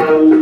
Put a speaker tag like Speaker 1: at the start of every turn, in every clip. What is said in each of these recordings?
Speaker 1: Thank you.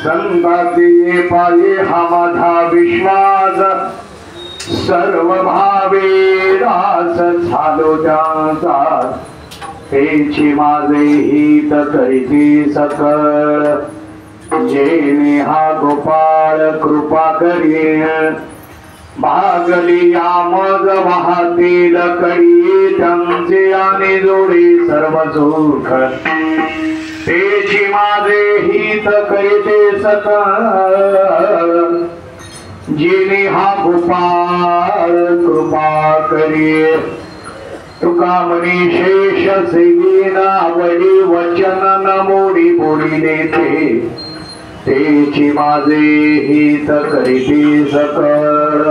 Speaker 1: संगाती पाये हा माझा विश्वास, सर्व भावे दास झालो ज्याचा, तेची माझे हित करीती सकळ, जेणे हा गोपाळ कृपा करी, भागली या मज वाहतील कडी, त्यांचे आणि जोडी सर्व सुख, तेची माझे हित करीते सकळ, जिने हा गोपाळ कृपा करी, तुका मनी शेष सेना वडी वचन न मोडी बोली देते, तेची माझे हित करीते सकळ,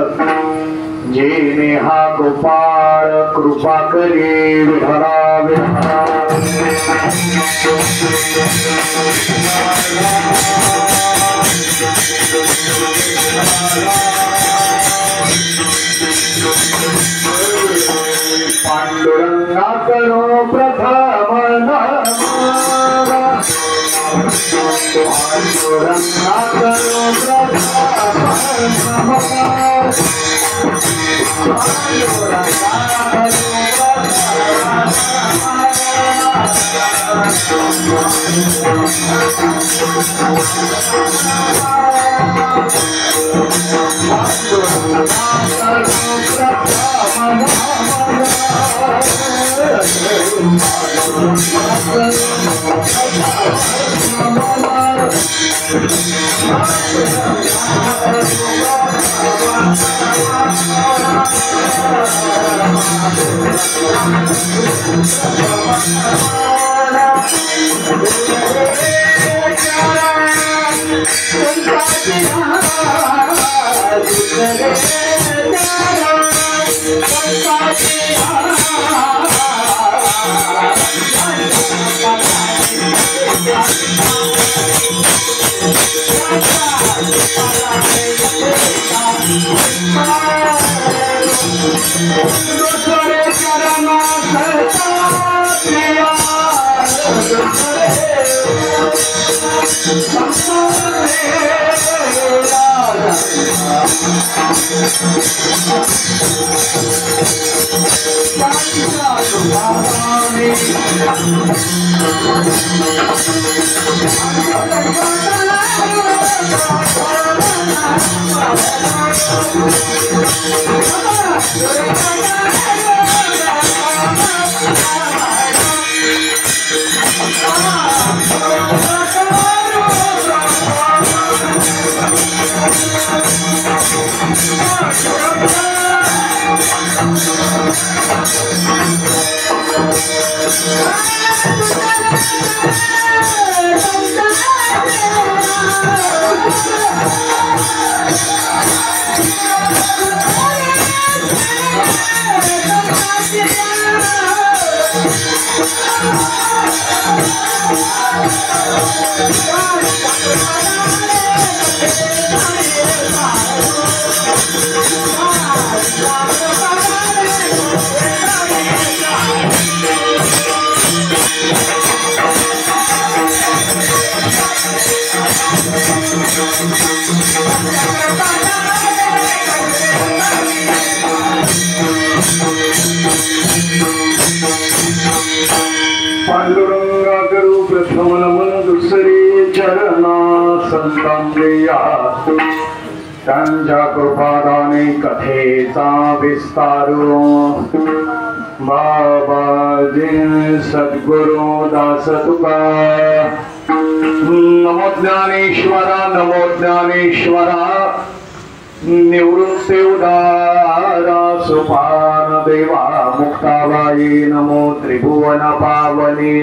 Speaker 1: जेने हा गोपाळ कृपा करे विठला विठला। पांडुरंगा करो प्रथम नमः, पांडुरंगा करो प्रथम नमः, पांडुरंगा करो पांडुरंगा करू प्रथम नमन दुसरे चरणा संतांद्रिया त्यांच्या कृपादाने कथेचा विस्तारू बाबाजी सद्गुरु दास तुका नमो ज्ञानेश्वरा नमो ज्ञानेश्वरा निवृत्ती उदारा सुपान देवा मुक्ताबाई नमो त्रिभुवन पावनी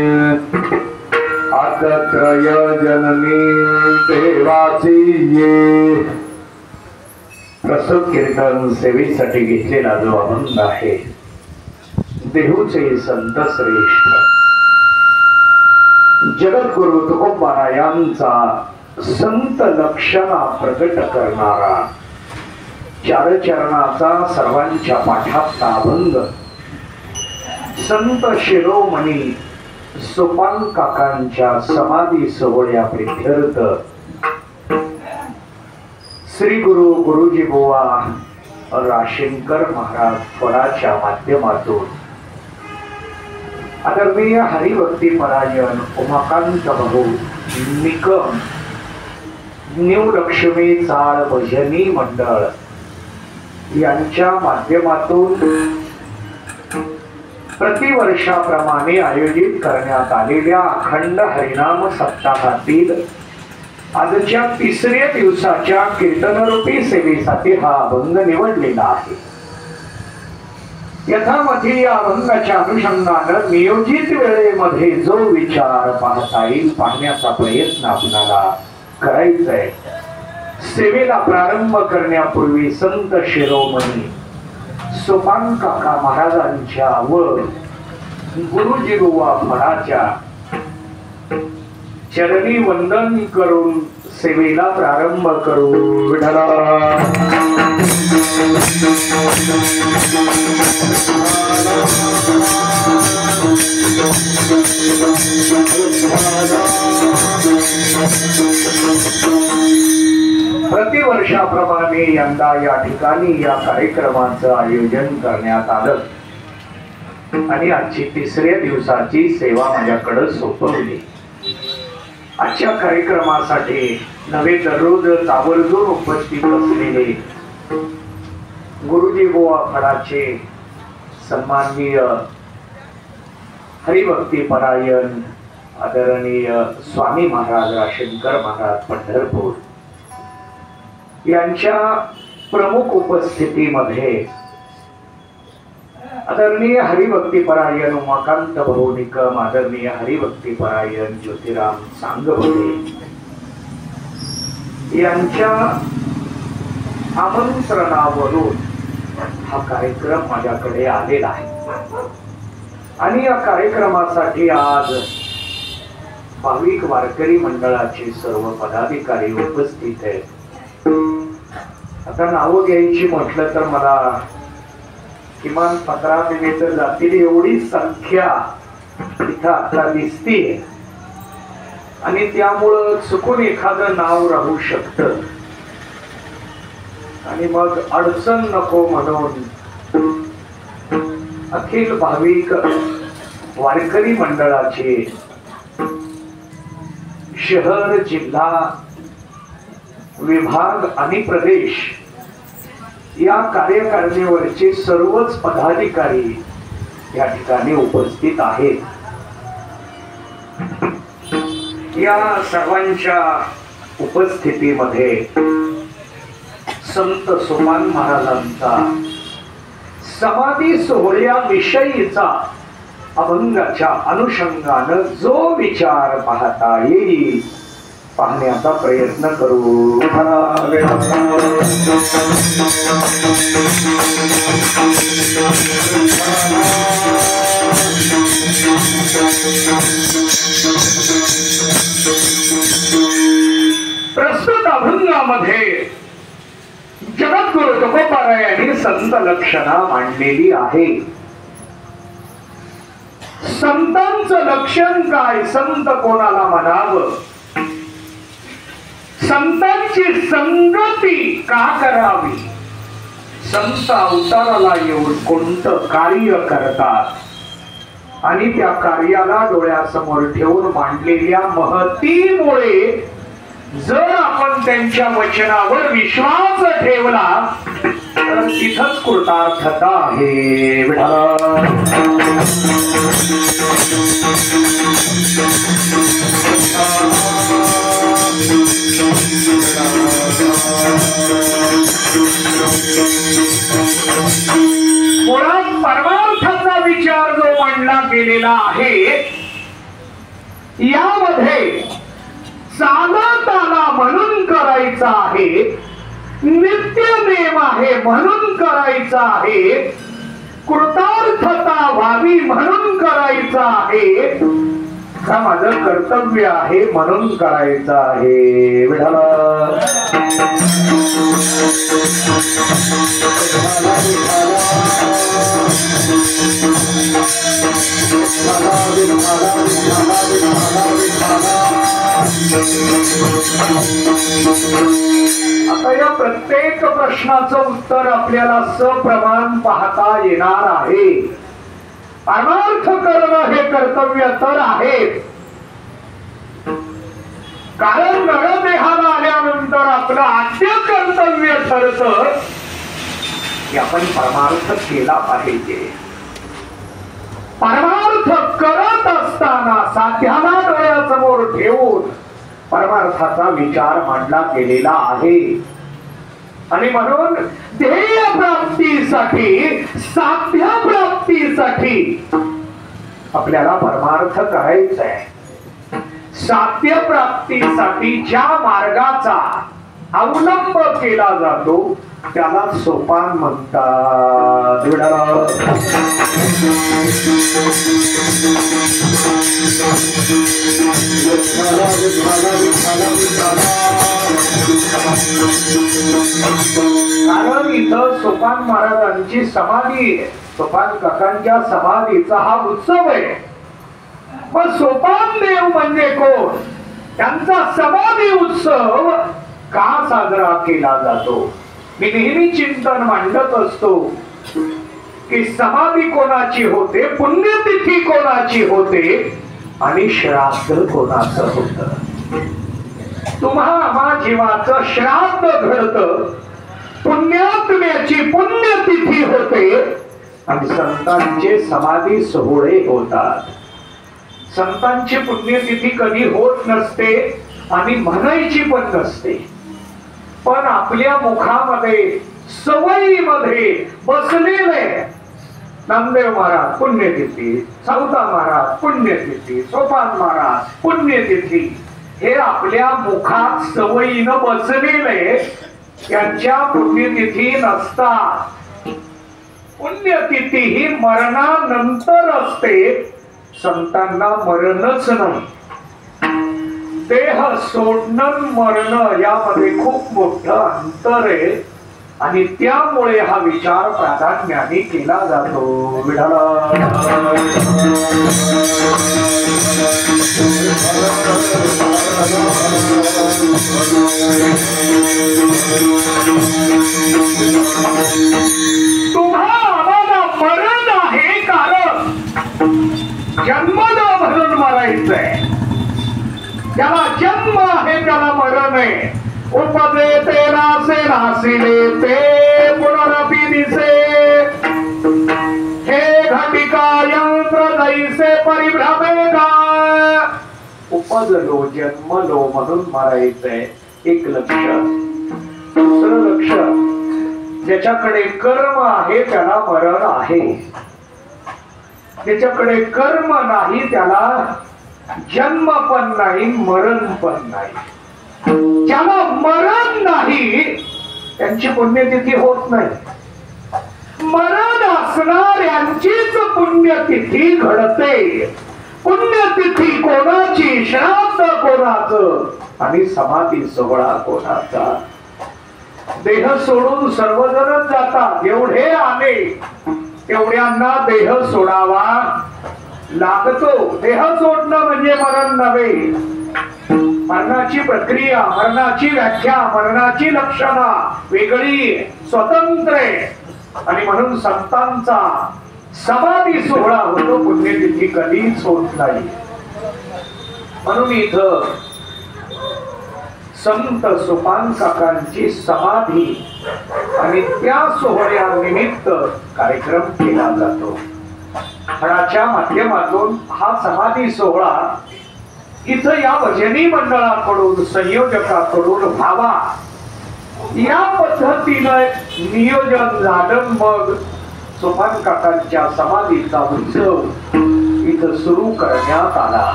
Speaker 1: आतत्रय जननी देवाची ये प्रस्तुत कीर्तन सेवेसाठी घेतलेला जो आनंद आहे देहूचे संत श्रेष्ठ जगद्गुरु तुकोबा यांचा संत लक्षणा प्रकट करणारा चार चरणाचा सर्वांच्या पाठातला अभंग संत शिरोमणी सोपान काकांच्या समाधी सोहळ्या प्रित्यर्थ श्री गुरु गुरुजी बुवा राशिंकर महाराज फळाच्या माध्यमातून आदरणीय हरिभक्ती परायण उमाकांत भाऊ निकम न्यू लक्ष्मी चाळ भजनी मंडळ यांच्या माध्यमातून प्रतिवर्षाप्रमाणे आयोजित करण्यात आलेल्या अखंड हरिनाम सप्ताहातील आजच्या तिसऱ्या दिवसाच्या कीर्तनरूपी सेवेसाठी हा अभंग निवडलेला आहे। यथामधी या अभंगाच्या अनुषंगानं नियोजित वेळेमध्ये जो विचार पाहता येईल पाहण्याचा प्रयत्न आपल्याला करायचा आहे। सेवेला प्रारंभ करण्यापूर्वी संत शिरोमणी सोपान काका महाराजांच्या व गुरुजी बुवा फळाच्या चरणी वंदन करून सेवेला प्रारंभ करू। विठ्ठला प्रतिवर्षाप्रमाणे यंदा या ठिकाणी या कार्यक्रमाचं आयोजन करण्यात आलं आणि आजची तिसऱ्या दिवसाची सेवा माझ्याकडे सोपवली। आजच्या कार्यक्रमासाठी नवे दररोज आवर्जून उपस्थित असलेले गुरुजी बुवा फळाचे सन्माननीय हरिभक्ती परायण आदरणीय स्वामी महाराज राशिंकर महाराज पंढरपूर यांच्या प्रमुख उपस्थितीमध्ये आदरणीय हरिभक्ती परायण उमाकांत भाऊ निकम आदरणीय हरिभक्ती परायण ज्योतिराम सांगभोळे यांच्या आमंत्रणावरून हा कार्यक्रम माझ्याकडे आलेला आहे आणि या कार्यक्रमासाठी आज भाविक वारकरी मंडळाचे सर्व पदाधिकारी उपस्थित आहेत। आता नावं घ्यायची म्हटलं तर मला किमान 15 दिले तर जातील एवढी संख्या इथं आता दिसतीये आणि त्यामुळं चुकून एखादं नाव राहू शकतं आणि मग अडचण नको म्हणून अखिल भाविक वारकरी मंडळाचे शहर जिल्हा विभाग आणि प्रदेश या कार्यकारिणीवरचे सर्वच पदाधिकारी या ठिकाणी उपस्थित आहेत। या सर्वांच्या उपस्थितीमध्ये संत सोपान महाराजांचा समाधी सोहळ्याविषयीचा अभंगाच्या अनुषंगानं जो विचार पाहता येईल पाहण्याचा प्रयत्न करू। प्रस्तुत अभंगामध्ये जगद्गुरु तुकोबा यांनी संत लक्षणा मांडलेली आहे। संतांचं लक्षण काय, संत कोणाला म्हणावं, संतांच्या संतांची संगती का करावी, संत अवताराला येऊन कोणतं कार्य करतात आणि त्या कार्याला डोळ्यासमोर ठेवून मांडलेल्या महतीमुळे जर आपण त्यांच्या वचनावर विश्वास ठेवला तर तिथंच कृतार्थता आहे. मुळात परमार्थाचा विचार जो मांडला गेलेला आहे यामध्ये चालत आला म्हणून करायचा आहे, नित्यनेम आहे म्हणून करायचा आहे, कृतार्थता व्हावी म्हणून करायचा आहे, हा माझं कर्तव्य आहे म्हणून करायचं आहे. विठाला आता या प्रत्येक प्रश्नाचं उत्तर आपल्याला सप्रमाण पाहता येणार आहे. परमार्थ करणं हे कर्तव्य तर आहे, कारण नरदेहाला आल्यानंतर आपलं आद्य कर्तव्य ठरतं की आपण परमार्थ केला पाहिजे. परमार्थ करत असताना साध्याला डोळ्यासमोर ठेवून परमार्थाचा विचार मांडला गेलेला आहे. आणि म्हणून ध्येय प्राप्तीसाठी, साध्य प्राप्तीसाठी आपल्याला परमार्थ करायचा आहे. साध्य प्राप्तीसाठी ज्या मार्गाचा अवलंब केला जातो त्याला सोपान म्हणतात. कारण इथं सोपान महाराजांची समाधी आहे. सोपान काकांच्या समाधीचा हा उत्सव आहे. पण सोपान देव म्हणजे कोण, त्यांचा समाधी उत्सव का साजरा केला जातो. मी नेहमी चिंतन मांडत असतो की समाधी कोणाची होते, पुण्यतिथी कोणाची होते आणि श्राद्ध कोणाचं होतं. तुम्हा आम्हा जीवाचं श्राद्ध घडतं, पुण्यात्म्याची पुण्यतिथी होते आणि संतांचे समाधी सोहळे होतात. संतांची पुण्यतिथी कधी होत नसते आणि म्हणायची पण नसते, पण आपल्या मुखामध्ये सवयीमध्ये बसलेले नामदेव महाराज पुण्यतिथी, सावता महाराज पुण्यतिथी, सोपान महाराज पुण्यतिथी, हे आपल्या मुखात सवयीनं बसलेले त्यांच्या पुण्यतिथी नसतात. पुण्यतिथी ही मरणानंतर असते, संतांना मरणच नाही. देह सोडणं मरण यामध्ये खूप मोठं अंतर आहे आणि त्यामुळे हा विचार प्राधान्याने केला जातो. विठाला तुम्हा आम्हाला मरण आहे, कारण जन्मद म्हणून मरायचंय. ज्याला जन्म आहे त्याला मरण आहे. उपजे ते नासे नासिले ते पुनरपि दिसे, हे घटिका यंत्र दैसे परिभ्रमे का. उपजलो जन्मलो म्हणून मरायचंय, एक लक्ष. दुसरं लक्ष, ज्याच्याकडे कर्म आहे त्याला मरण आहे, ज्याच्याकडे कर्म नाही त्याला जन्म पण नाही मरण पण नाही. ज्याला मरण नाही त्यांची पुण्यतिथी होत नाही. मरण असणाऱ्यांचीच पुण्यतिथी घडते. पुण्यतिथी कोणाची, श्राद्ध कोणाचं आणि समाधी सोहळा कोणाचा. देह सोडून सर्वजणच जातात. एवढे आले तेवढ्यांना देह सोडावा लागतो. देह सोडणं म्हणजे मरण नव्हे. मरणाची प्रक्रिया, मरणाची व्याख्या, मरणाची लक्षणा वेगळी स्वतंत्र आहे. आणि म्हणून संतांचा समाधी सोहळा होतो, पुण्यतिथी कधीच होत नाही. म्हणून इथं संत सोपान काकांची समाधी आणि त्या सोहळ्यानिमित्त कार्यक्रम केला जातो. फळाच्या माध्यमातून हा समाधी सोहळा इथं या भजनी मंडळाकडून, संयोजकाकडून व्हावा या पद्धतीनं नियोजन झालं. मग सोपान काकांच्या समाधीचा उत्सव इथं सुरू करण्यात आला.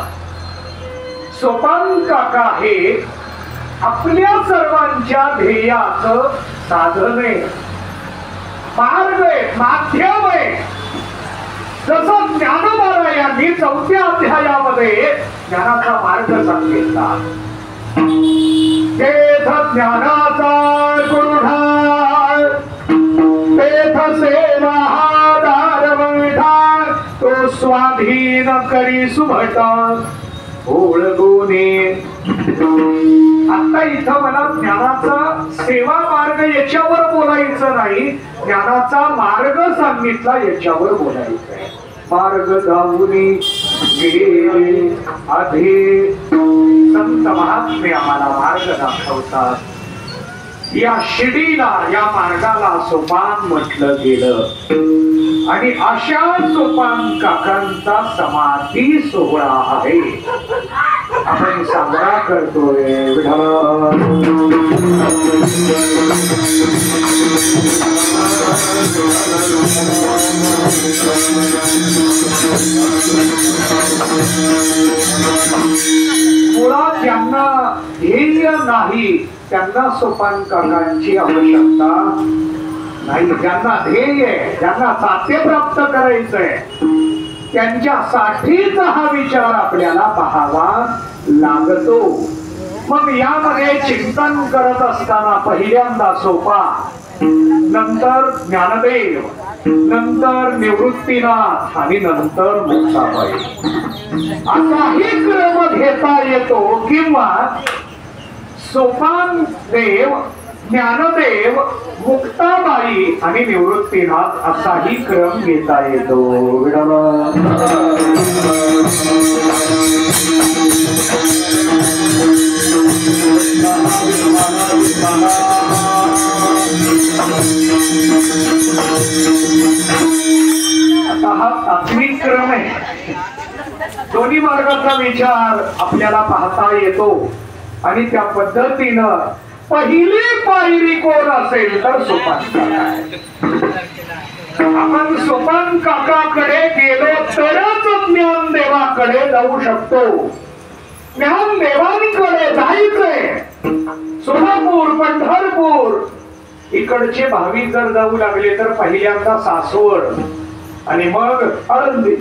Speaker 1: सोपान काका हे आपल्या सर्वांच्या ध्येयाचं साधन आहे, मार्ग आहे, माध्यम आहे. जसं ज्ञानोबा यांनी 4थ्या अध्यायामध्ये ज्ञानाचा मार्ग सांगितला. तेथ ज्ञानाचा गुरुढाळ, तेथ सेवा दारविधान, तो स्वाधीन करी सुभटा ओळगुने. आता इथं मला ज्ञानाचा सेवा मार्ग याच्यावर बोलायचं नाही, ज्ञानाचा मार्ग सांगितला याच्यावर बोलायचं आहे. मार्ग धावुनी गेले आधी संत महात्मे आम्हाला मार्ग दाखवतात. या शिडीला, या मार्गाला सोपान म्हटलं गेलं. आणि अशा सोपान काकांचा समाधी सोहळा आहे, आपण साजरा करतोय. मुळात ज्यांना ध्येय नाही त्यांना सोपान काकांची आवश्यकता नाही. ज्यांना ध्येय आहे, ज्यांना साध्य प्राप्त करायचंय, त्यांच्यासाठीच हा विचार आपल्याला पाहावा लागतो. मग यामध्ये चिंतन करत असताना पहिल्यांदा सोपा, नंतर ज्ञानदेव, नंतर निवृत्तीनाथ आणि नंतर मुक्ताबाई असाही क्रम घेता येतो. किंवा सोपान देव, ज्ञानदेव, मुक्ताबाई आणि निवृत्तीनाथ असाही क्रम घेता येतो. आता हा तात्विक क्रम आहे. दोन्ही मार्गाचा विचार आपल्याला पाहता येतो आणि त्या पद्धतीनं पहिली पायरी कोण असेल तर सोपान काका. आपण सोपान काकाकडे गेलो तरच ज्ञानदेवाकडे जाऊ शकतो. ज्ञानदेवांकडे जायचंय. सोलापूर, पंढरपूर इकडचे भाविक जर जाऊ लागले तर पहिल्यांदा सासवड आणि मग आळंदी,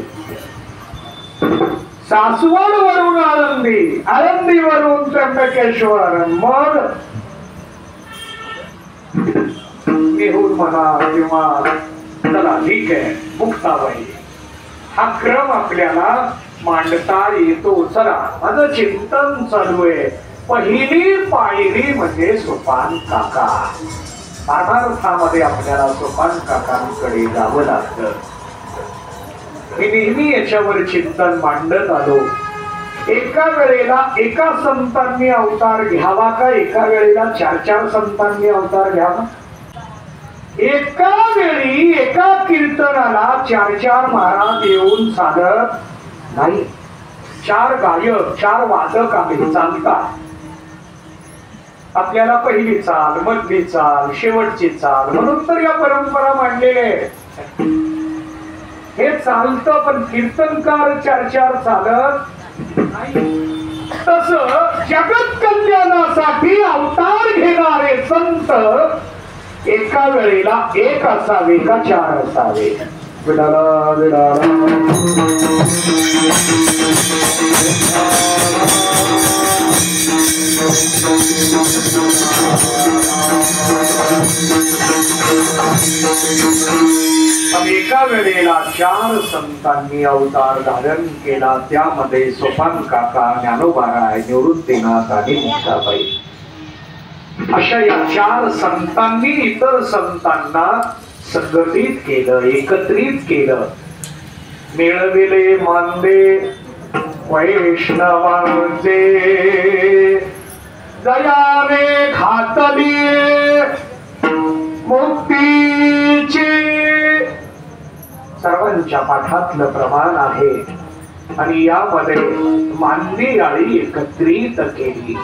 Speaker 1: सासवड वरून आळंदी, आळंदी वरून त्र्यंबकेश्वर, मग नेहूर म्हणा किंवा चला ठीक आहे मुक्ताबाई. हा क्रम आपल्याला मांडता येतो. चला, माझं चिंतन चालू आहे. पहिली पायरी म्हणजे सोपान काका. परमार्थामध्ये आपल्याला सोपान काकांकडे जावं लागतं. मी नेहमी याच्यावर चिंतन मांडत आलो. एका वेळेला एका संतांनी अवतार घ्यावा का एका वेळेला 4-4 संतांनी अवतार घ्यावा? एका वेळी एका कीर्तनाला 4-4 महाराज येऊन साधत नाही. 4 गायक, 4 वादक आले चालतात. आपल्याला पहिली चाल, मधली चाल, शेवटची चाल म्हणून तर या परंपरा मांडलेल्या आहेत. हे चालतं, पण कीर्तनकार 4-4 चालत नाही. तस जगत कल्याणासाठी अवतार घेणारे संत एका वेळेला 1 असावे का 4 असावे? विडाला विडाला एका वेळेला 4 संतांनी अवतार धारण केला. त्यामध्ये सोपान काका, ज्ञानोबाराय, निवृत्तीनाथ आणि मुक्ताबाई अशा या 4 संतांनी इतर संतांना संघटित केलं, एकत्रित केलं. मिळविले मानले वैष्णवांचे, दयाने घातली मुक्तीची. सर्वांच्या पाठातलं प्रमाण आहे आणि यामध्ये मानवी आळी एकत्रित केली.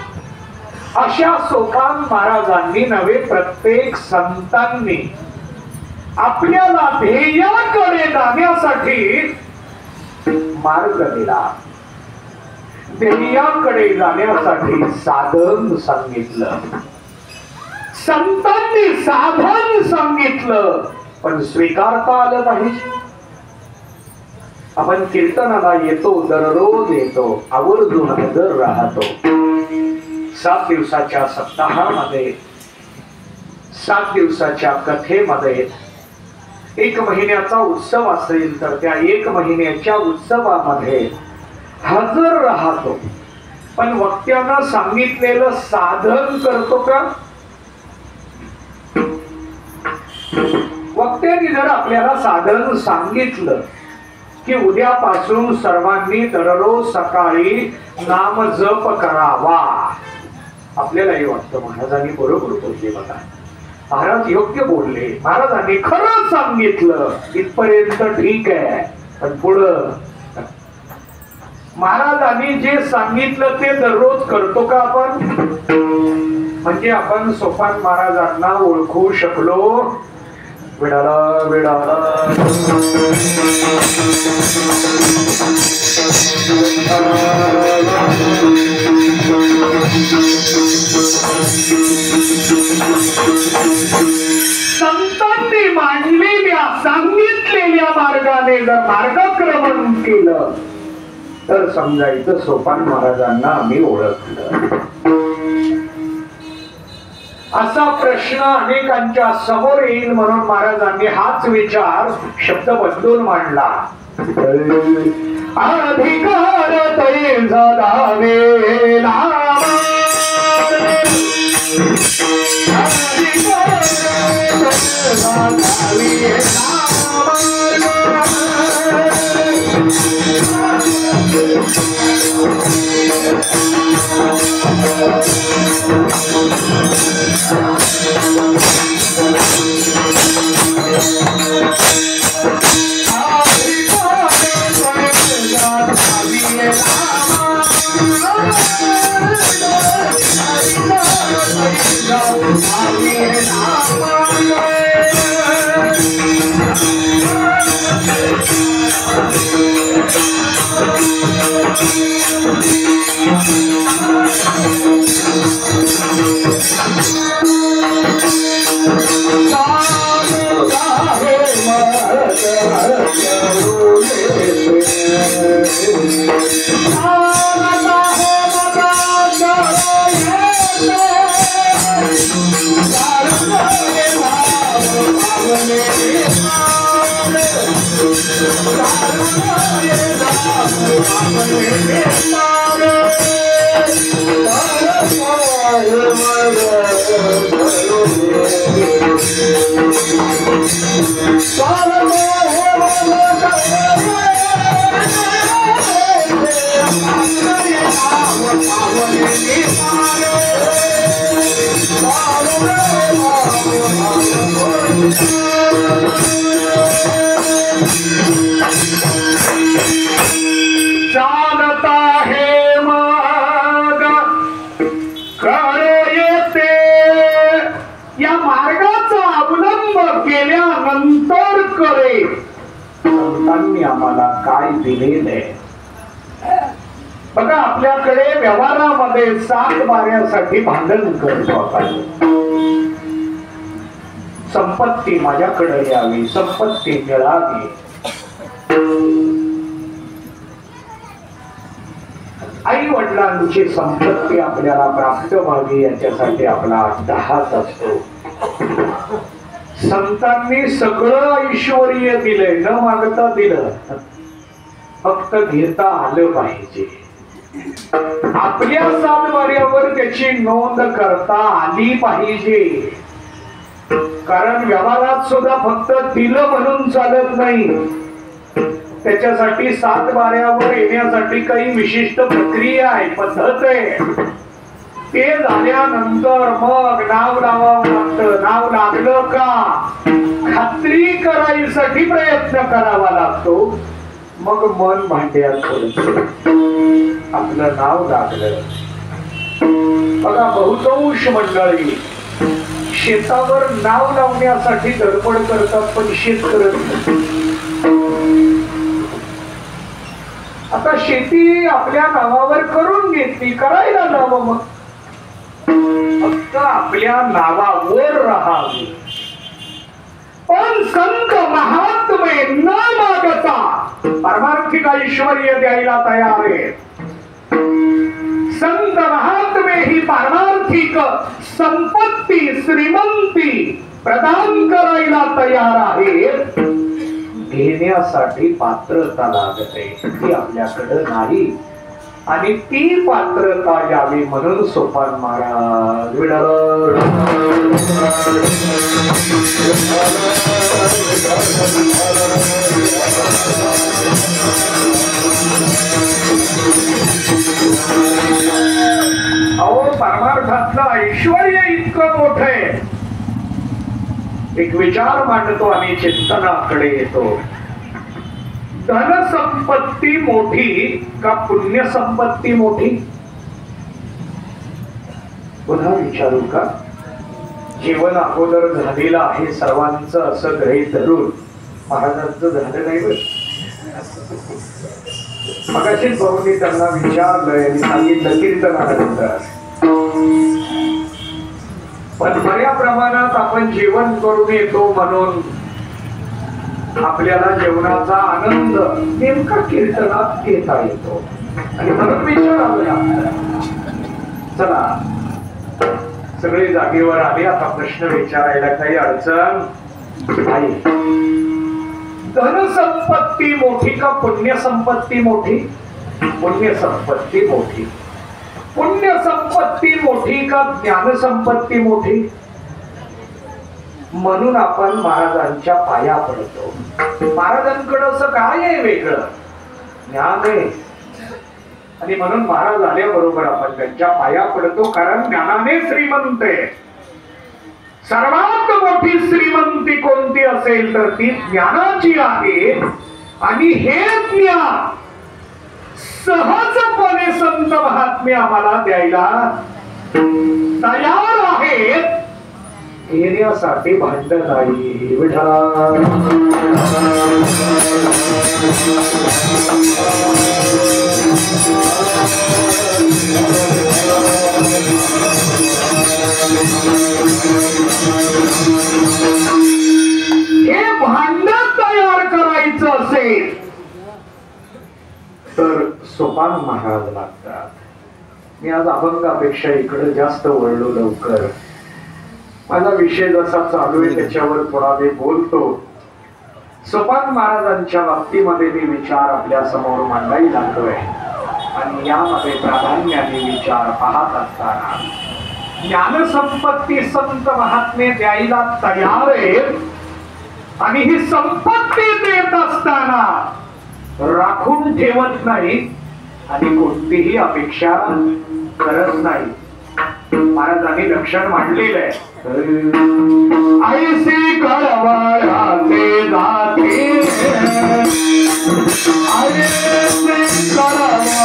Speaker 1: अशा सोपान महाराजांनी नव्हे प्रत्येक संतांनी आपल्याला ध्येयाकडे जाण्यासाठी मार्ग दिला. ध्येयाकडे जाण्यासाठी साधन सांगितलं. संतांनी साधन सांगितलं पण स्वीकारता आलं पाहिजे. आपण कीर्तनाला येतो, दररोज येतो, आवर्जून हजर राहतो. 7 दिवसाच्या सप्ताहामध्ये, 7 दिवसाच्या कथेमध्ये 1 महिन्याचा उत्सव असेल तर त्या 1 महिन्याच्या उत्सवामध्ये हजर राहतो. पण वक्त्यानं सांगितलेलं साधन करतो का? वक्त्याने जर आपल्याला साधन सांगितलं की उद्यापासून सर्वांनी दररोज सकाळी नाम जप करावा, आपल्यालाही वाटतं महाराजांनी बरोबर बोलले. बघा, महाराज योग्य बोलले, महाराजांनी खरं सांगितलं, इथपर्यंत ठीक आहे. पण पुढं महाराजांनी जे सांगितलं ते दररोज करतो का आपण? म्हणजे आपण सोपान महाराजांना ओळखू शकलो. विडाला विडाला संतांनी मांडलेल्या सांगितलेल्या मार्गाने जर मार्गक्रमण केलं तर समजायचं सोपान महाराजांना आम्ही ओळखलं. असा प्रश्न अनेकांच्या समोर येईल म्हणून महाराजांनी हाच विचार शब्द बदलून मांडला. अधिकार तै झालावे नाम, अधिकार तै झालावे चालता है मार्ग खरे येते. या मार्गाचा अवलंब केल्यानंतर करे. संतांनी आम्हाला काय दिलेले बघा. आपल्याकडे व्यवहारामध्ये 7 बाऱ्यासाठी भांडण करतो आपण. संपत्ती माझ्याकडे यावी, संपत्ती मिळावी. आई वडिलांची संपत्ती आपल्याला प्राप्त व्हावी याच्यासाठी आपला अट्टहास असतो. संतांनी सगळं ऐश्वर्य दिलंय, न मागता दिलं, फक्त घेता आलं पाहिजे. आपल्या सातबाऱ्यावर त्याची नोंद करता आली पाहिजे. कारण व्यवहारात सुद्धा फक्त दिलं म्हणून चालत नाही. त्याच्यासाठी सातबाऱ्यावर येण्यासाठी काही विशिष्ट प्रक्रिया आहे, पद्धत आहे. ते झाल्यानंतर मग नाव लावावं लागतं. नाव लागलं का खात्री करायसाठी प्रयत्न करावा लागतो. मग मन भांड्यात पडतं, आपलं नाव लागलं. बघा, बहुतांश मंडळी शेतावर नाव लावण्यासाठी धडपड करतात, पण शेत करत नाही. आता शेती आपल्या नावावर करून घेतली, करायला नावं, मग फक्त आपल्या नावावर राहावी. पण संत महात्मे न मागता पारमार्थिक ऐश्वर्य द्यायला तयार आहे. संत महात्मे ही पारमार्थिक संपत्ती, श्रीमंती प्रदान करायला तयार आहेत. घेण्यासाठी पात्रता लागते, ती आपल्याकडे नाही. आणि ती पात्रता यावी म्हणून सोपान महाराज अहो, परमार्थातलं ऐश्वर्य इतकं मोठं आहे. एक विचार मांडतो आणि चिंतनाकडे येतो. धनसंपत्ती मोठी का पुण्य संपत्ती मोठी? पुन्हा विचारू का? जीवन अगोदर झालेलं आहे सर्वांचं असं गृहीत धरून महाराजांचं झालं नाही. मगाशीच भाऊनी त्यांना विचारलंय आणि सांगितलं कीर्तनानंतर. पण बऱ्या प्रमाणात आपण जेवण करून येतो म्हणून आपल्याला जेवणाचा आनंद नेमका कीर्तनात घेता येतो. आणि म्हणून विचारावं, चला सगळे जागेवर आले, आता प्रश्न विचारायला काही अडचण नाही. धनसंपत्ती मोठी का पुण्य संपत्ती मोठी? पुण्य संपत्ती मोठी. पुण्य संपत्ती मोठी का ज्ञान संपत्ती मोठी? म्हणून आपण महाराजांच्या पाया पडतो. महाराजांकडे असं काय आहे वेगळं? ज्ञान आहे. आणि म्हणून महाराज आल्याबरोबर आपण त्यांच्या पाया पडतो, कारण ज्ञानाने श्रीमंत आहे. सर्वात मोठी श्रीमंती कोणती असेल तर ती ज्ञानाची आहे. आणि हे ज्ञान सहजपणे संत महात्मे आम्हाला द्यायला तयार आहेत. घेण्यासाठी भांडण नाही. विठ्ठल हे भांडण तयार करायचं असेल तर सोपान महाराज लागतात. मी आज अभंगापेक्षा इकडे जास्त वळलो लवकर. माझा विषय जसा चालू आहे त्याच्यावर थोडा वेळ बोलतो. सोपान महाराजांच्या बाबतीमध्ये मी विचार आपल्या समोर मांडायला लागलोय. आणि यामध्ये प्राधान्याने विचार पाहत असताना ज्ञानसंपत्ती संत महात्मे द्यायला तयार आहेत. आणि ही संपत्ती देत असताना राखून ठेवत नाही आणि कोणतीही अपेक्षा करत नाही. महाराजांनी लक्षण मांडलेलं आहे. ऐसी कळवळाचे जाते, ऐसी कळवळाचे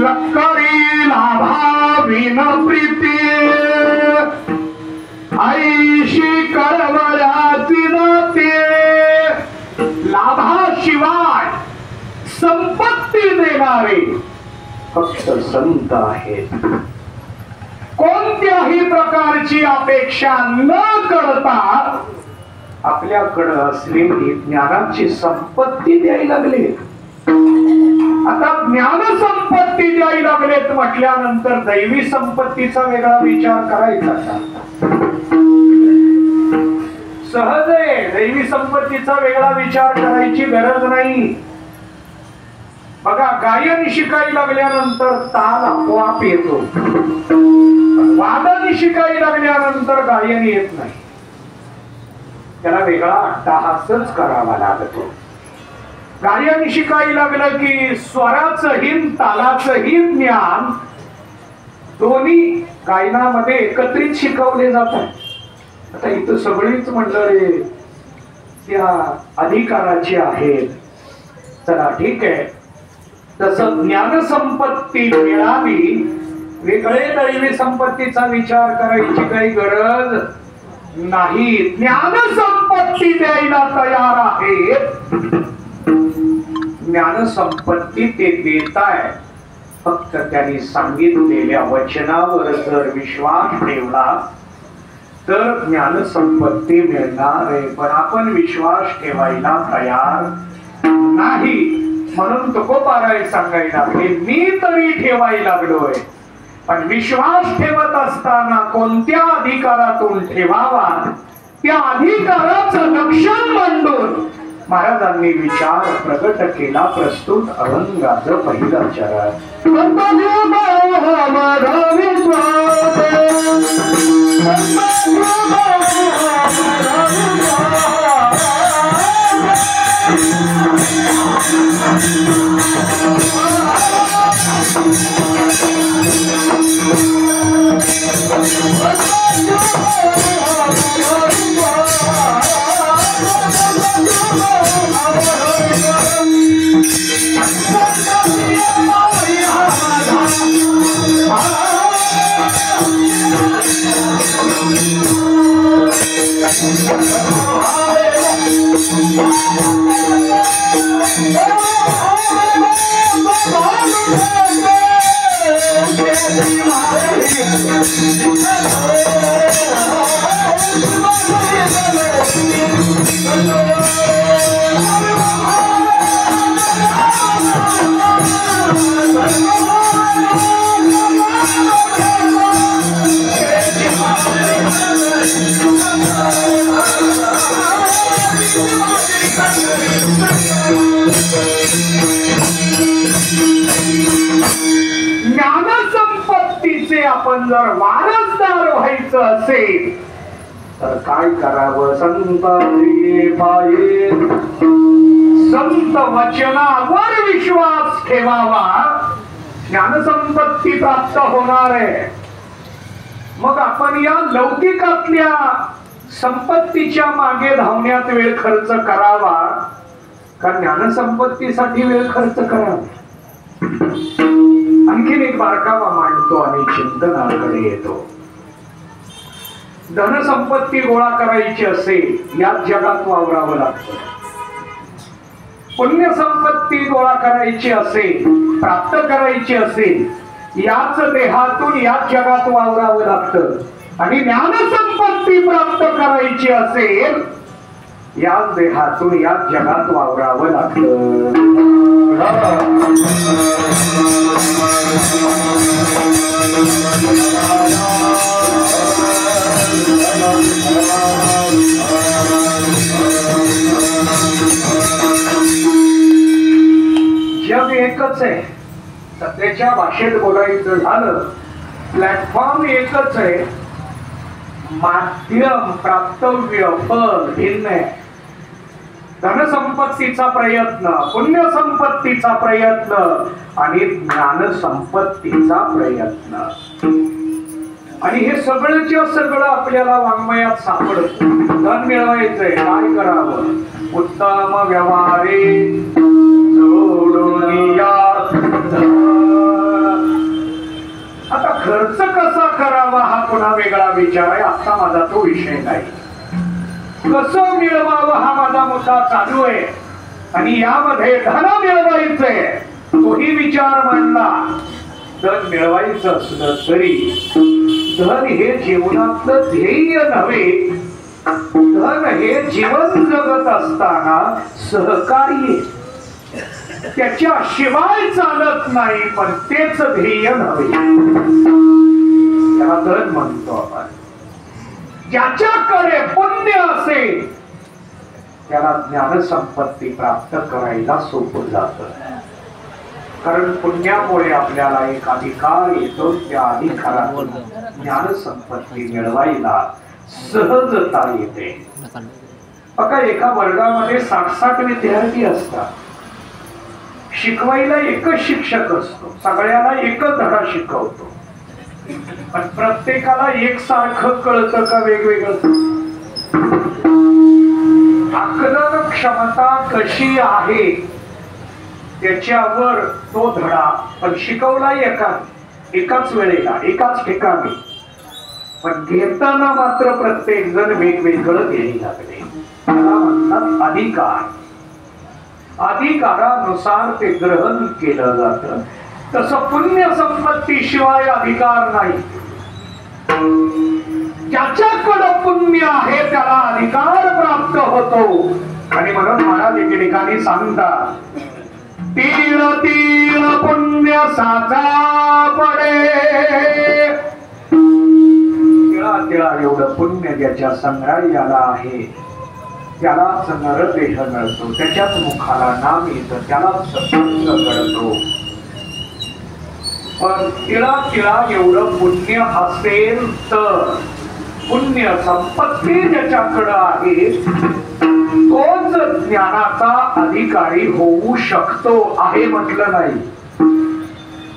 Speaker 1: लक्करी लाभा विन प्रीती ऐशी कळवळ्याची नाते लाभाशिवाय संपत्ती देणारे फक्त संत आहेत. कोणत्याही प्रकारची अपेक्षा न करता आपल्याकडे असलेली ज्ञानाची संपत्ती द्यायला लागले. आता ज्ञान संपत्ती द्यायला लागलेत म्हटल्यानंतर दैवी संपत्तीचा वेगळा विचार करायचा का? सहज आहे, दैवी संपत्तीचा वेगळा विचार करायची गरज नाही. बघा, गायन शिकायला लागल्यानंतर ताल आपोआप येतो, वादन शिकायला लागल्यानंतर गायन येत नाही. त्याला वेगळा अट्टाहासच करावा लागतो. गायन शिकायला लागलं की स्वराचंही तालाचंही ज्ञान दोन्ही गायनामध्ये एकत्रित शिकवले जातात. आता इथं सगळीच मंडळी त्या अधिकाराची आहेत. चला ठीक आहे, तसं ज्ञान संपत्ती मिळावी, वेगळे दैवी संपत्तीचा विचार करायची काही गरज नाही. ज्ञान संपत्ती द्यायला तयार आहेत. ज्ञान संपत्ती ते देताय, फक्त त्यांनी सांगितलेल्या वचनावर जर विश्वास ठेवला तर ज्ञान संपत्ती मिळणार आहे. पण आपण विश्वास ठेवायला तयार नाही. म्हणून तुकोबाराय सांगायला लागले, मी तरी ठेवायला लागलोय, पण विश्वास ठेवत असताना कोणत्या अधिकारातून ठेवावा त्या अधिकाराचं लक्षण मांडून महाराजांनी विचार प्रगट केला. प्रस्तुत अभंगाचं पहिलं चरण. ज्ञानसंपत्तीचे आपण जर वारसदार व्हायचं असेल तर काय करावं? संतांनी पाये संत वचनावर विश्वास ठेवावा, ज्ञानसंपत्ती प्राप्त होणार आहे. मग आपण या लौकिकातल्या संपत्तीच्या मागे धावण्यात वेळ खर्च करावा का ज्ञानसंपत्तीसाठी वेळ खर्च करावा? आणखीन एक बारकावा मांडतो आणि चिंतनाकडे येतो. धनसंपत्ती गोळा करायची असेल याच जगात वावरावं लागतं. पुण्य संपत्ती गोळा करायची असेल, प्राप्त करायची असेल, याच देहातून याच जगात वावरावं लागतं. आणि ज्ञानसंपत्ती प्राप्त करायची असेल याच देहातून याच जगात वावरावं लागतं. जग एकच आहे. सगळे आजच्या भाषेत बोलायचं झालं, प्लॅटफॉर्म एकच आहे, माध्यम प्राप्तव्य फल भिन्न आहे. धनसंपत्तीचा प्रयत्न, पुण्यसंपत्तीचा प्रयत्न आणि ज्ञानसंपत्तीचा प्रयत्न, आणि हे सगळंच्या सगळं आपल्याला वाङ्मयात सापडतं. धन मिळवायचंय, काय करावं? उत्तम व्यवहारे जोडून या. आता खर्च कसा करावा हा पुन्हा वेगळा विचार आहे, आता माझा तो विषय नाही. कसं मिळवावं हा माझा मुद्दा चालू आहे, आणि यामध्ये धन मिळवायचंय तोही विचार मांडला. धन मिळवायचं असलं तरी धन हे जीवनातलं ध्येय नव्हे. धन हे जीवन जगत असताना सहकार्य, त्याच्या शिवाय चालत नाही, पण तेच ध्येय नव्हे. त्याला धन म्हणतो आपण. ज्याच्याकडे पुण्य असेल त्याला ज्ञानसंपत्ती प्राप्त करायला सोपं जातं. कारण पुण्यामुळे आपल्याला एक अधिकार येतो, त्या अधिकारातून ज्ञानसंपत्ती मिळवायला सहजता येते. बघा, एका वर्गामध्ये 60-60 विद्यार्थी असतात. शिकवायला एकच शिक्षक असतो, सगळ्याला एकच धडा शिकवतो, पण प्रत्येकाला एकसारखं कळतं का वेगवेगळं? आकलन क्षमता कशी आहे त्याच्यावर तो धडा पण शिकवला एकाच वेळेला एकाच ठिकाणी, पण घेताना मात्र प्रत्येक जण वेगवेगळं घ्यायला लागले. त्याला म्हणतात अधिकार. अधिकारानुसार ते ग्रहण केलं जातं. तसं पुण्य संपत्ती शिवाय अधिकार नाही. ज्याच्याकडं पुण्य आहे त्याला अधिकार प्राप्त होतो. आणि म्हणून महाराज एके ठिकाणी सांगतात, तीळ तीळ पुण्य साचा पडे. तिळा तिळा एवढं पुण्य ज्याच्या संग्राह्याला आहे त्यालाच नरदेह मिळतो, त्याच्याच मुखाला नाम येतं, त्यालाच सत्संग घडतो. पण तिळा तिळा एवढं पुण्य असेल तर पुण्य संपत्ती ज्याच्याकडं आहे तोच ज्ञानाचा अधिकारी होऊ शकतो. आहे म्हटलं नाही,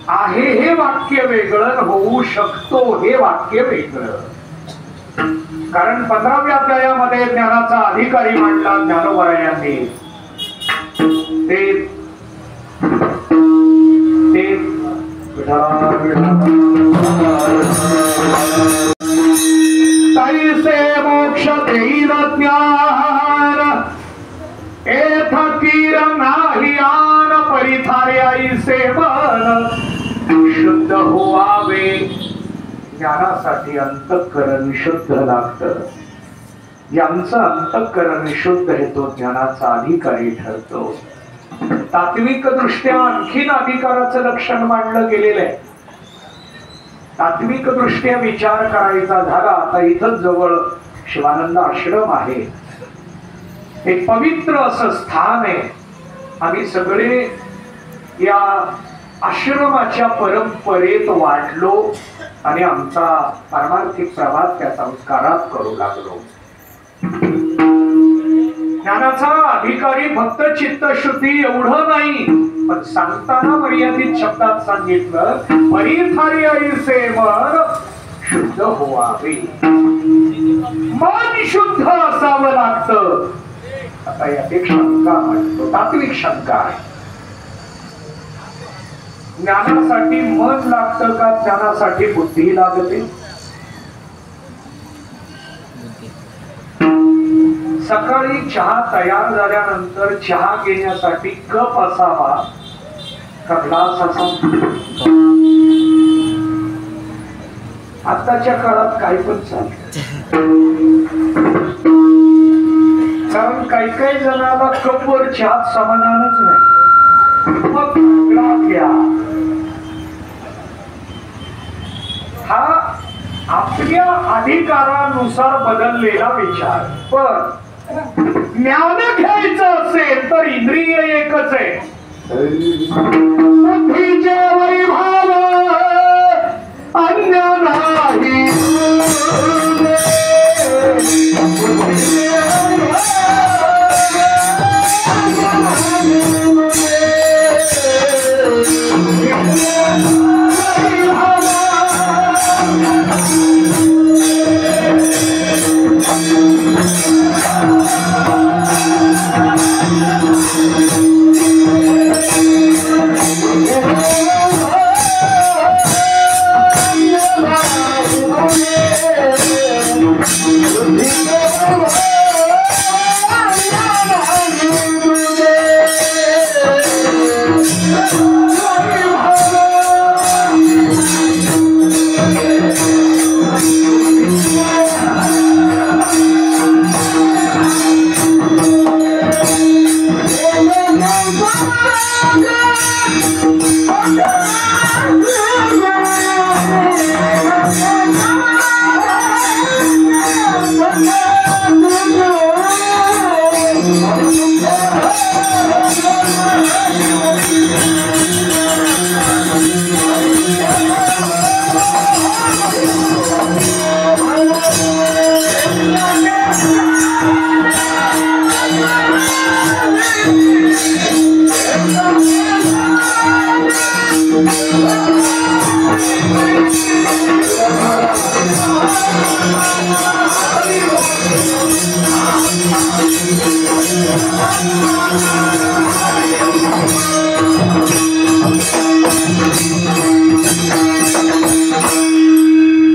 Speaker 1: आहे हे वाक्य वेगळं, होऊ शकतो हे वाक्य वेगळं. कारण 15व्या अध्यायामध्ये ज्ञानाचा अधिकारी मांडला ज्ञानोबरायांनी. ते तैसे मोक्ष देईल ज्ञान एथ कीर नाही आन परिथारे ऐसे मन शुद्ध होवावे. ज्ञानासाठी अंतःकरण शुद्ध लागतं. ज्यांचं अंतःकरण शुद्ध आहे तो ज्ञानाचा अधिकारी ठरतो. तात्विक दृष्ट्या आणखीन अधिकाराचं लक्षण मांडलं गेलेलं आहे. तात्विक दृष्ट्या विचार करायचा झाला, आता इथं जवळ शिवानंद आश्रम आहे, एक पवित्र असं स्थान आहे. आम्ही सगळे या आश्रमाच्या परंपरेत वाढलो आणि आमचा पारमार्थिक प्रवास त्या संस्कारात करू लागलो. ज्ञानाचा अधिकारी फक्त चित्तशुद्धी एवढं नाही, पण सांगताना मर्यादित शब्दात सांगितलं, परिथारी ऐसे मन शुद्ध होवावे. मन शुद्ध असावं लागतं. आता यात एक शंका म्हणतो, तात्विक शंका आहे. ज्ञानासाठी मन लागतं का ज्ञानासाठी बुद्धी लागते? सकाळी चहा तयार झाल्यानंतर चहा घेण्यासाठी कप असावा का ग्लास असावा? आताच्या काळात काही पण चालतं, कारण काही काही जणांना कपवर चहा समाधानच नाही, मग ग्लास घ्या. हा आपल्या अधिकारानुसार बदललेला विचार. पण ज्ञान घ्यायचं असेल तर इंद्रिय एकच आहे, बुद्धीचे वैभव अन्य नाही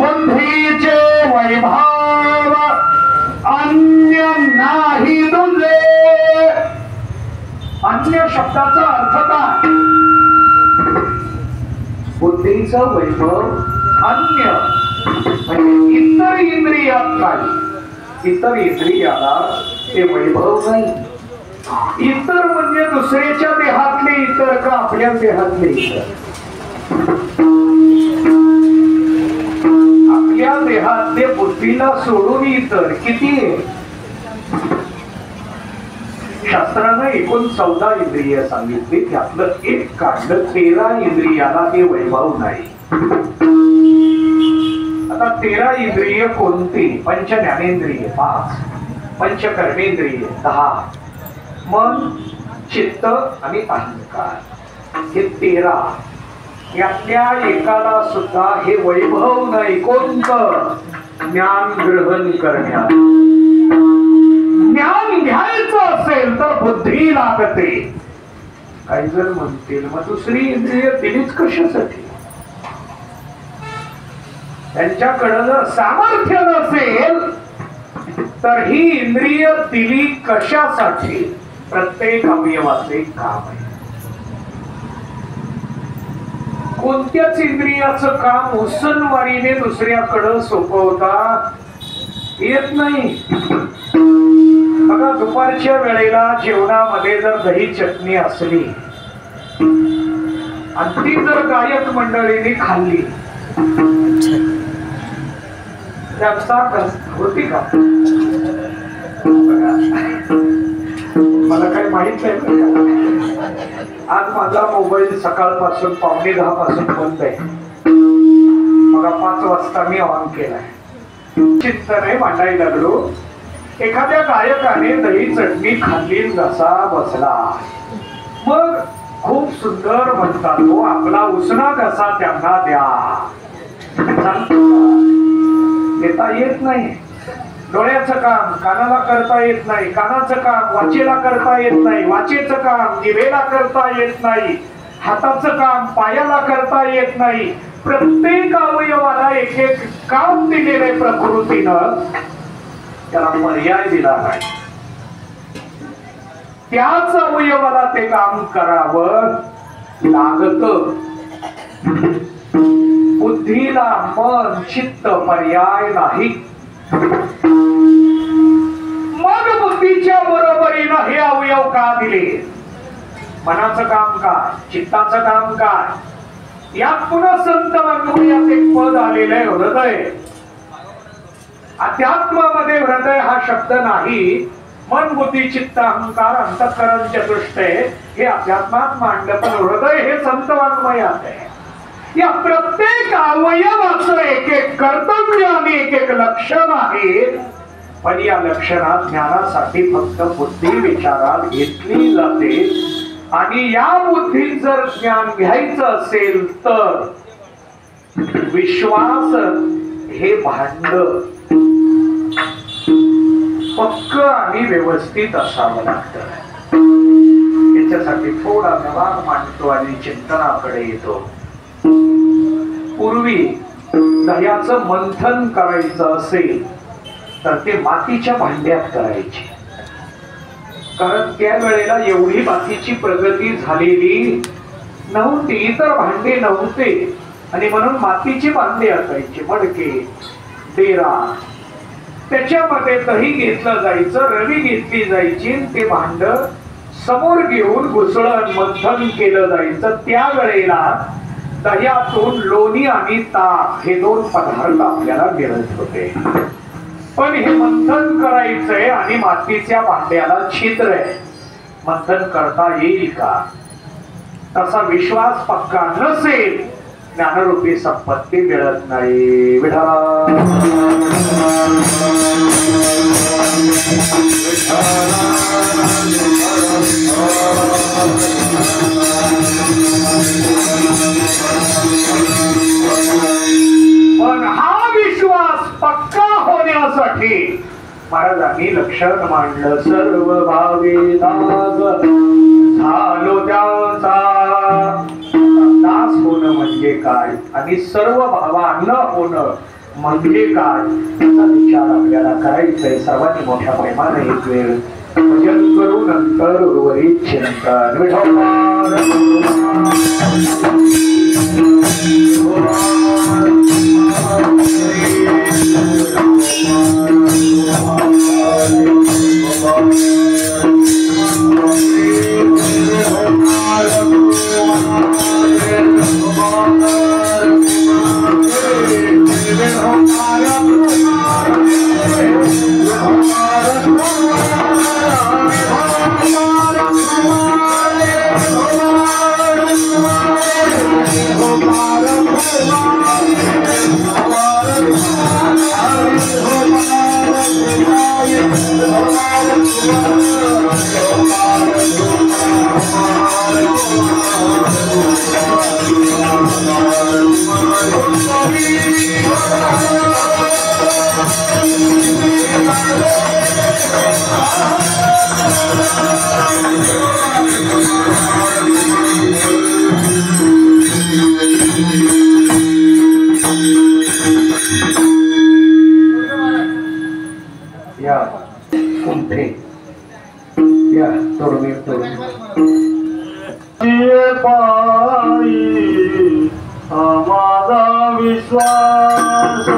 Speaker 1: बुद्धीचे वैभव अन्य नाही तुझे. अन्य शब्दाचा अर्थ काय? बुद्धीचं वैभव अन्य म्हणजे इतर इंद्रियात नाही. इतर इंद्रियाला ते वैभव नाही. इतर म्हणजे दुसऱ्याच्या देहातले इतर का आपल्या देहातले इतर? आपल्या देहातले बुद्धीला सोडून इतर किती आहे? शास्त्रानं एकूण 14 इंद्रिय सांगितली, त्यातलं एक काढलं. 13 इंद्रियाला ते वैभव नाही. आता 13 इंद्रिय कोणती? पंच ज्ञानेंद्रिय 5, पंच कर्मेंद्रिय 10, मन, चित्त आणि अहंकार हे 13. यातल्या एकाला सुद्धा हे वैभव नाही. कोणतं? ज्ञान ग्रहण करण्यात. ज्ञान घ्यायचं असेल तर बुद्धी लागते. काही जण म्हणतील मग दुसरी इंद्रिय दिलीच कशासाठी? त्यांच्याकडे जर सामर्थ्य नसेल तर ही इंद्रिय दिली कशासाठी? प्रत्येक अवयवाचे काम आहे. कोणत्याच इंद्रियाचं काम उसनवारीने दुसऱ्याकडे सोपवता येत नाही. बघा, दुपारच्या वेळेला जेवणामध्ये जर दही चटणी असली आणि ती जर गायक मंडळीने खाल्ली त्याचा होती का? मला काही माहित नाही. आज माझा मोबाईल सकाळपासून 9:45 पासून बंद आहे. बघा 5 वाजता मी ऑन केलाय. चिंतने मांडायला लागलो. एखाद्या गायकाने दही चटणी खाल्ली, घसा बसला. मग खूप सुंदर म्हणतात तो, आपला उसना घसा त्यांना द्या. देता येत नाही. डोळ्याचं काम कानाला करता येत नाही. कानाचं काम वाचेला करता येत नाही. वाचेचं काम जिभेला करता येत नाही. हाताचं काम पायाला करता येत नाही. प्रत्येक अवयवाला एक एक काम दिलेलं प्रकृतीनं, त्याला पर्याय दिला नाही. त्याच अवयवाला ते काम करावं लागत. बुद्धीला मन चित्त पर्याय नाही. मग बुद्धीच्या बरोबरीनं हे अवयव का दिले? मनाचं काम काय? चित्ताचं काम काय? यात पुन्हा संत वाङ्मयात एक पद आलेलं आहे, हृदय. अध्यात्मामध्ये हृदय हा शब्द नाही. मन बुद्धी चित्त अहंकार अंतःकरण चतुष्टय हे अध्यात्मात मांडलं, पण हृदय हे संत वाङ्मयात आहे. या प्रत्येक अवयवाचं एक एक कर्तव्य आणि एक एक लक्षण आहे. पण या लक्षणात ज्ञानासाठी फक्त बुद्धी विचारात घेतली जाते. आणि या बुद्धीत जर ज्ञान घ्यायचं असेल तर विश्वास हे भांड पक्क आणि व्यवस्थित असावं लागतं. याच्यासाठी थोडा व्यवहार मांडतो आणि चिंतनाकडे येतो. पूर्वी दह्याचं मंथन करायचं असेल तर ते मातीच्या भांड्यात करायचे, कारण त्यावेळेला एवढी मातीची प्रगती झालेली नव्हती, इतर भांडे नव्हते आणि म्हणून मातीचे भांडे असायचे, मडके, डेरा. त्याच्यामध्ये दही घेतलं जायचं, रवी घेतली जायची, ते भांड समोर घेऊन घुसळण मंथन केलं जायचं. त्यावेळेला दह्यातून लोणी आणि ताक हे दोन पदार्थ आपल्याला मिळत होते. पण हे मंथन करायचंय आणि मातीच्या भांड्याला छिद्र आहे, मंथन करता येईल का? तसा विश्वास पक्का नसेल, ज्ञानरूपी संपत्ती मिळत नाही. पण हा विश्वास पक्का होण्यासाठी महाराजांनी लक्षण मांडलं. सर्व भावे दास झालो त्याचा. दास होणं म्हणजे काय आणि सर्व भावानं होणं म्हणजे काय, याचा विचार आपल्याला करायचा आहे. सर्वांनी मोठ्या प्रेमाने एक वेळ भजन करू, नंतर उर्वरित चिंतन. या कुंठे या तरुणी
Speaker 2: माझा विश्वास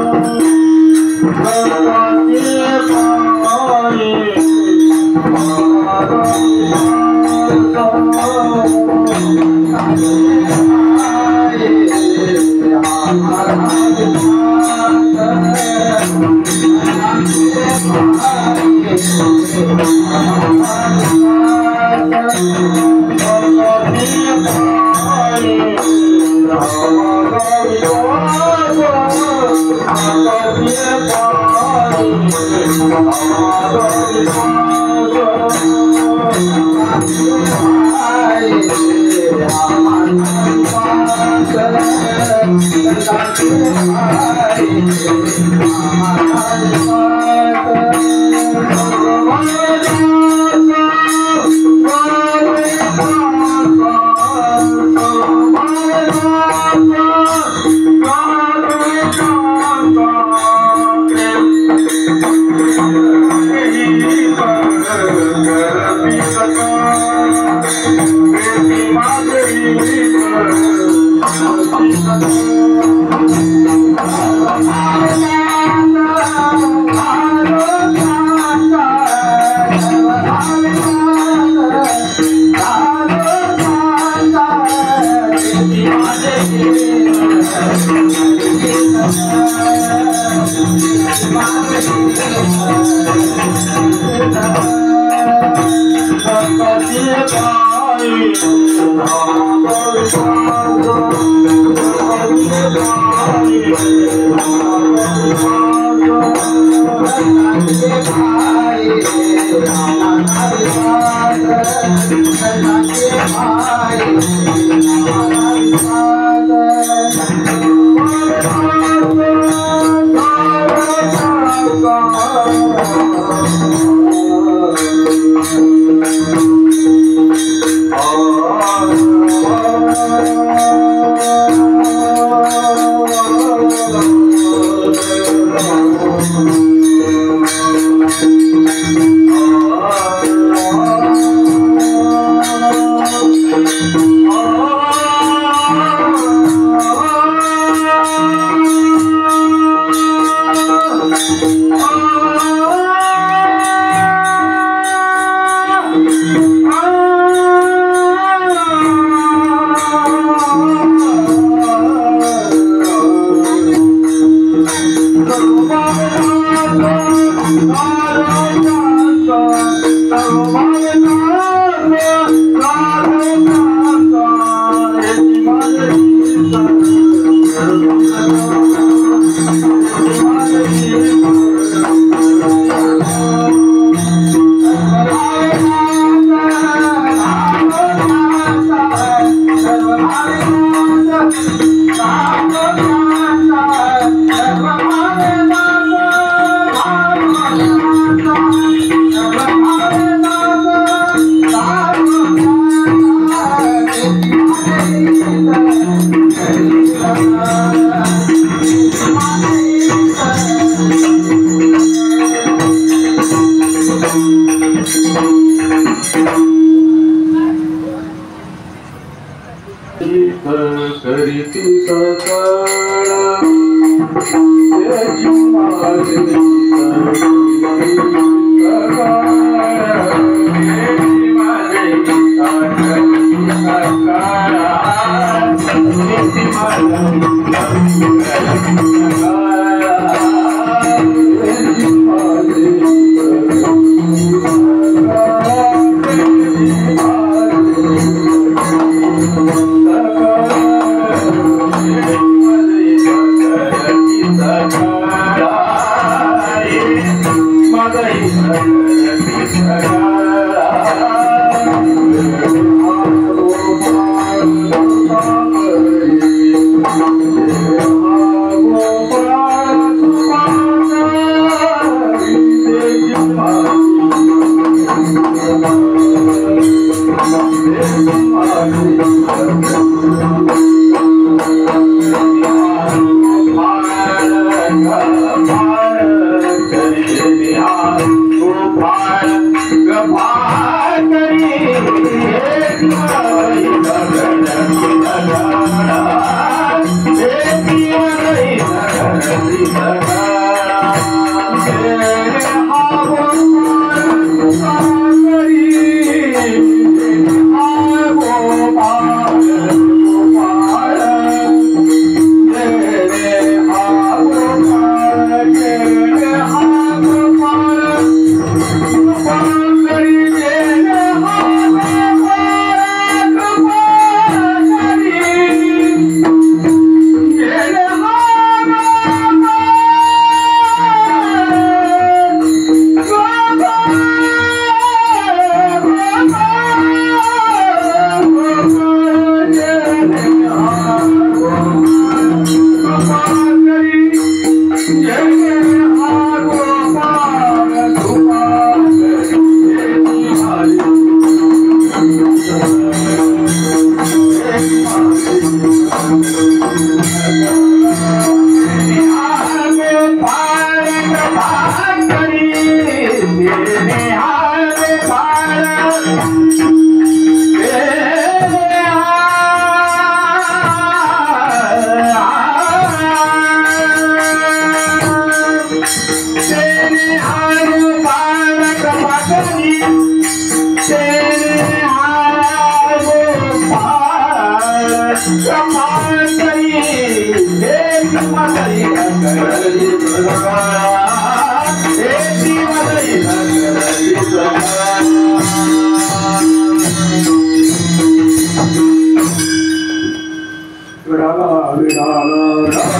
Speaker 1: विडाला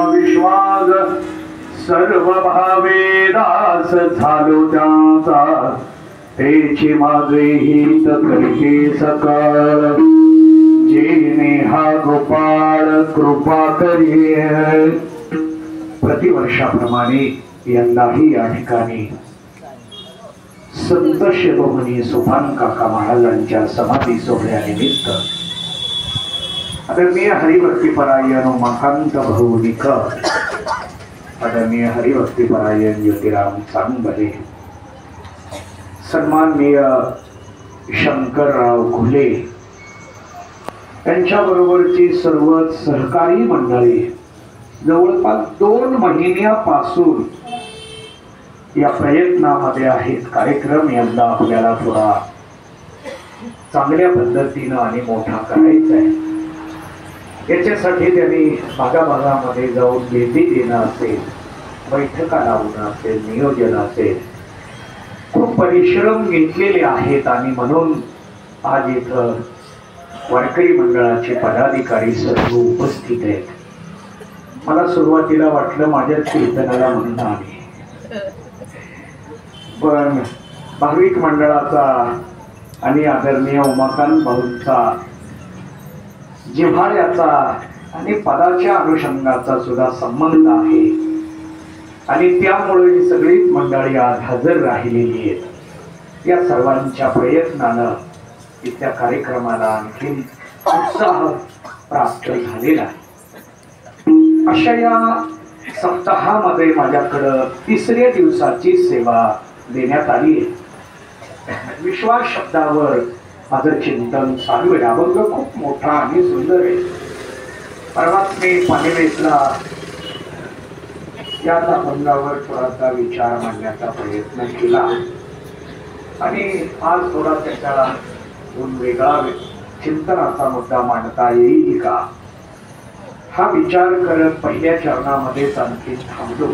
Speaker 2: विश्वास सर्व भावे दास झालो त्याचा तेची माझे हित करते सकळ जेने हा गोपाळ कृपा करी प्रतिवर्षाप्रमाणे यंदाही या ठिकाणी संत शिरोमणी सोपान काका महाराजांच्या समाधी सोहळ्यानिमित्त आदरणीय हरिभक्तीपरायण उमाकांत भाऊ निकर, आदरणीय हरिभक्तीपरायण ज्योतिराम चांगबरे, सन्माननीय शंकरराव घुले त्यांच्याबरोबरची सर्व सहकारी मंडळी जवळपास 2 महिन्यापासून या प्रयत्नामध्ये आहेत. कार्यक्रम यंदा आपल्याला थोडा चांगल्या पद्धतीनं आणि मोठा करायचा आहे. याच्यासाठी त्यांनी भागाभागामध्ये जाऊन भेटी देणं असेल, बैठका लावणं असेल, नियोजन असेल, खूप परिश्रम घेतलेले आहेत. आणि म्हणून आज इथं वारकरी मंडळाचे पदाधिकारी सर्व उपस्थित आहेत. मला सुरुवातीला वाटलं माझ्या कीर्तनाला म्हणणं आहे, पण भाविक मंडळाचा आणि आदरणीय उमाकांत भाऊंचा जिव्हाळ्याचा आणि पदाच्या अनुषंगाचा सुद्धा संबंध आहे. आणि त्यामुळे ही सगळीच मंडळी आज हजर राहिलेली आहेत. या सर्वांच्या प्रयत्नानं इथल्या कार्यक्रमाला आणखी उत्साह प्राप्त झालेला आहे. अशा या सप्ताहामध्ये माझ्याकडं 3ऱ्या दिवसाची सेवा देण्यात आली आहे. विश्वास शब्दावर माझं चिंतन चालू आहे. अभंग खूप मोठा आणि सुंदर आहे. परवाच मी पाणीवेतला या अभंगावर थोडासा विचार मांडण्याचा प्रयत्न केला आणि आज थोडा त्याच्यातून वेगळा चिंतनाचा मुद्दा मांडता येईल का हा विचार करत पहिल्या चरणामध्येच आणखी थांबलो.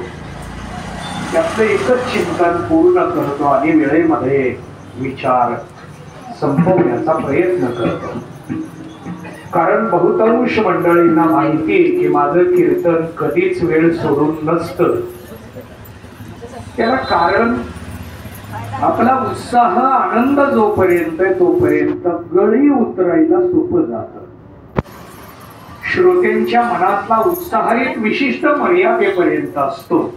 Speaker 2: त्यातलं एकच चिंतन पूर्ण करतो आणि वेळेमध्ये विचार संपवण्याचा प्रयत्न करतो. कारण बहुतांश मंडळींना माहिती आहे की माझं कीर्तन कधीच वेळ सोडून नसतं. त्याला कारण आपला उत्साह आनंद जोपर्यंत तोपर्यंत गळी उतरायला सोपं जातं. श्रोत्यांच्या मनातला उत्साह एक विशिष्ट मर्यादेपर्यंत असतो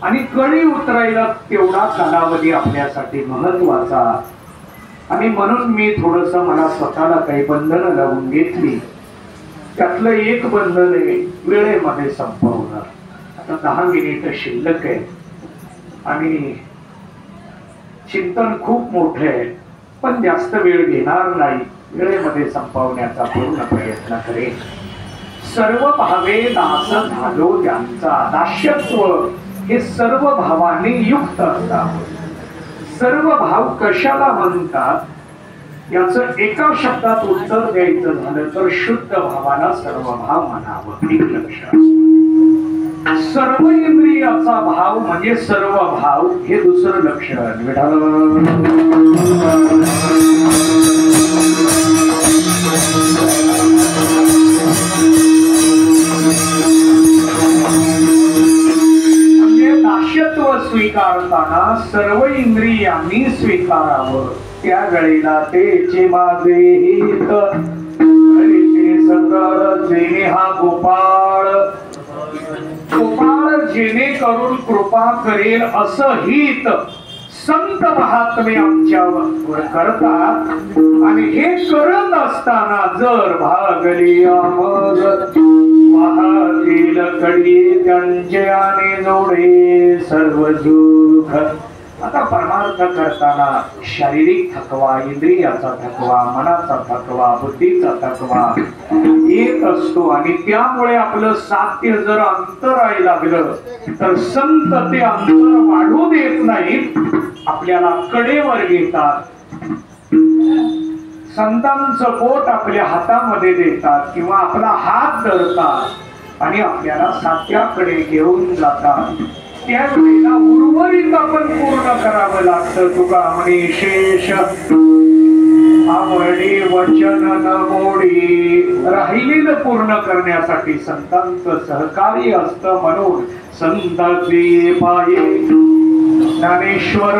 Speaker 2: आणि गळी उतरायला तेवढा कालावधी आपल्यासाठी महत्वाचा. आणि म्हणून मी थोडस मला स्वतःला काही बंधनं लावून घेतली. त्यातलं एक बंधन आहे वेळेमध्ये संपवणं. आता 10 मिनिटं शिल्लक आहे आणि चिंतन खूप मोठं आहे, पण जास्त वेळ घेणार नाही. वेळेमध्ये संपवण्याचा पूर्ण प्रयत्न करेन. सर्व भावे दास झालो ज्यांचा. दास्यत्व हे सर्व भावाने युक्त असतात. सर्व भाव कशाला म्हणतात याचं एका शब्दात उत्तर द्यायचं झालं तर शुद्ध भावाला सर्व भाव म्हणावं. एक लक्षात. सर्व इंद्रियाचा भाव म्हणजे सर्व भाव हे दुसरं लक्षण. म्हणजे दास्यत्व स्वीकारताना सर्व इंद्रियांनी स्वीकारावं. त्या वेळेला तेचे माझे हित सकळ जेणे हा गोपाळ. गोपाळ जेणेकरून कृपा करेल असं हित संत महात्मे आमच्यावर करतात. आणि हे करत असताना जर भागली अमर वाहतील कडी त्यांचे आणि जोडे सर्व सुख. आता परमार्थ करताना शारीरिक थकवा, इंद्रियाचा थकवा, मनाचा थकवा, बुद्धीचा थकवा येत असतो. आणि त्यामुळे आपलं साध्य जर अंतरायला लागलं तर संत ते अंतर वाढू देत नाहीत, आपल्याला कडेवर घेतात. संतांचं बोट आपल्या हातामध्ये देतात किंवा आपला हात धरतात आणि आपल्याला साध्याकडे घेऊन जातात. त्यावेळेला उर्वरित आपण पूर्ण करावं लागतं. तुका म्हणे शेष आवडी वचन न मोडी राहिलेलं पूर्ण करण्यासाठी संतांचं सहकार्य असतं म्हणून संतांचे पाये ज्ञानेश्वर